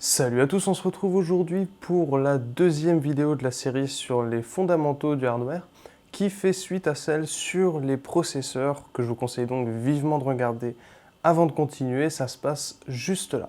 Salut à tous, on se retrouve aujourd'hui pour la deuxième vidéo de la série sur les fondamentaux du hardware qui fait suite à celle sur les processeurs que je vous conseille donc vivement de regarder avant de continuer, ça se passe juste là.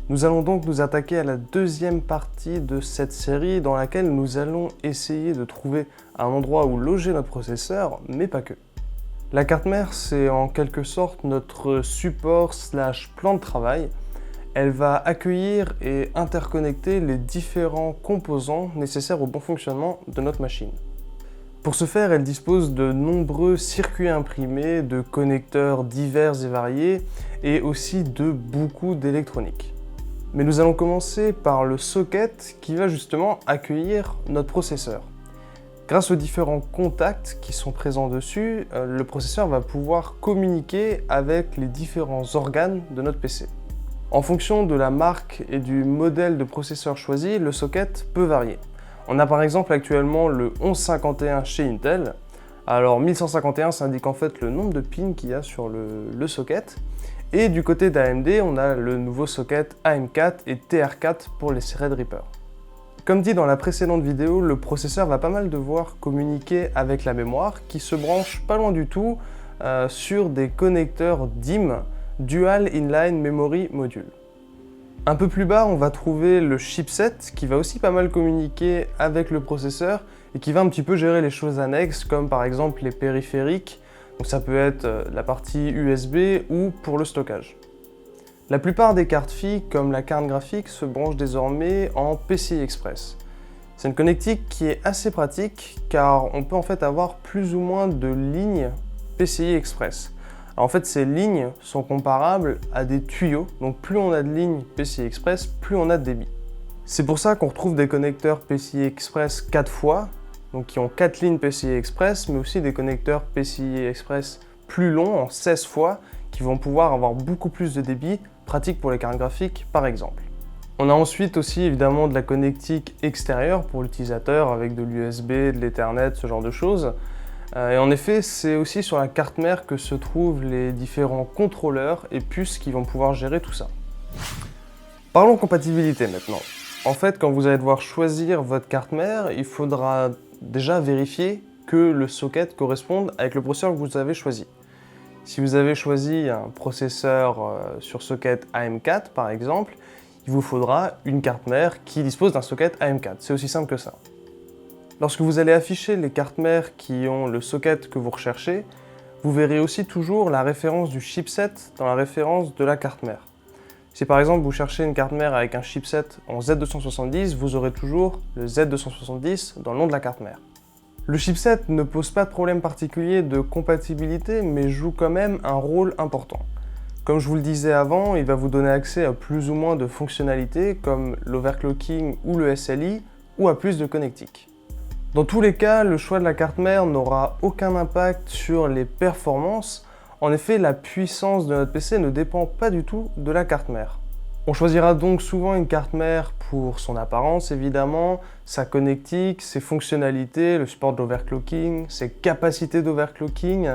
Nous allons donc nous attaquer à la deuxième partie de cette série dans laquelle nous allons essayer de trouver un endroit où loger notre processeur, mais pas que. La carte mère, c'est en quelque sorte notre support / plan de travail. Elle va accueillir et interconnecter les différents composants nécessaires au bon fonctionnement de notre machine. Pour ce faire, elle dispose de nombreux circuits imprimés, de connecteurs divers et variés, et aussi de beaucoup d'électronique. Mais nous allons commencer par le socket qui va justement accueillir notre processeur. Grâce aux différents contacts qui sont présents dessus, le processeur va pouvoir communiquer avec les différents organes de notre PC. En fonction de la marque et du modèle de processeur choisi, le socket peut varier. On a par exemple actuellement le 1151 chez Intel. Alors 1151, ça indique en fait le nombre de pins qu'il y a sur le socket. Et du côté d'AMD, on a le nouveau socket AM4 et TR4 pour les Threadripper. Comme dit dans la précédente vidéo, le processeur va pas mal devoir communiquer avec la mémoire qui se branche pas loin du tout sur des connecteurs DIMM, Dual Inline Memory Module. Un peu plus bas, on va trouver le chipset qui va aussi pas mal communiquer avec le processeur et qui va un petit peu gérer les choses annexes comme par exemple les périphériques. Donc ça peut être la partie USB ou pour le stockage. La plupart des cartes filles, comme la carte graphique, se branchent désormais en PCI Express. C'est une connectique qui est assez pratique car on peut en fait avoir plus ou moins de lignes PCI Express. Alors en fait, ces lignes sont comparables à des tuyaux, donc plus on a de lignes PCI Express, plus on a de débit. C'est pour ça qu'on retrouve des connecteurs PCI Express 4 fois, donc qui ont 4 lignes PCI Express, mais aussi des connecteurs PCI Express plus longs, en 16 fois, qui vont pouvoir avoir beaucoup plus de débit, pratique pour les cartes graphiques par exemple. On a ensuite aussi évidemment de la connectique extérieure pour l'utilisateur, avec de l'USB, de l'Ethernet, ce genre de choses. Et en effet, c'est aussi sur la carte mère que se trouvent les différents contrôleurs et puces qui vont pouvoir gérer tout ça. Parlons compatibilité maintenant. En fait, quand vous allez devoir choisir votre carte mère, il faudra déjà vérifier que le socket corresponde avec le processeur que vous avez choisi. Si vous avez choisi un processeur sur socket AM4 par exemple, il vous faudra une carte mère qui dispose d'un socket AM4. C'est aussi simple que ça. Lorsque vous allez afficher les cartes mères qui ont le socket que vous recherchez, vous verrez aussi toujours la référence du chipset dans la référence de la carte mère. Si par exemple vous cherchez une carte mère avec un chipset en Z270, vous aurez toujours le Z270 dans le nom de la carte mère. Le chipset ne pose pas de problème particulier de compatibilité, mais joue quand même un rôle important. Comme je vous le disais avant, il va vous donner accès à plus ou moins de fonctionnalités comme l'overclocking ou le SLI, ou à plus de connectiques. Dans tous les cas, le choix de la carte mère n'aura aucun impact sur les performances. En effet, la puissance de notre PC ne dépend pas du tout de la carte mère. On choisira donc souvent une carte mère pour son apparence évidemment, sa connectique, ses fonctionnalités, le support de l'overclocking, ses capacités d'overclocking,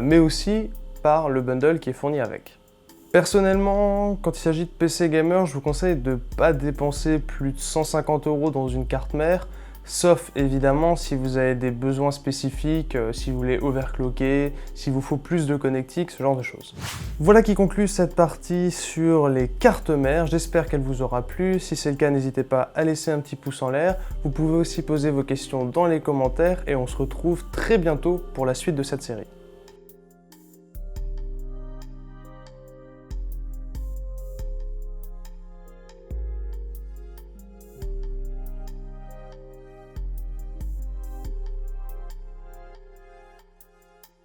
mais aussi par le bundle qui est fourni avec. Personnellement, quand il s'agit de PC gamer, je vous conseille de ne pas dépenser plus de 150 € dans une carte mère, sauf évidemment si vous avez des besoins spécifiques, si vous voulez overclocker, s'il vous faut plus de connectiques, ce genre de choses. Voilà qui conclut cette partie sur les cartes mères, j'espère qu'elle vous aura plu. Si c'est le cas, n'hésitez pas à laisser un petit pouce en l'air. Vous pouvez aussi poser vos questions dans les commentaires et on se retrouve très bientôt pour la suite de cette série.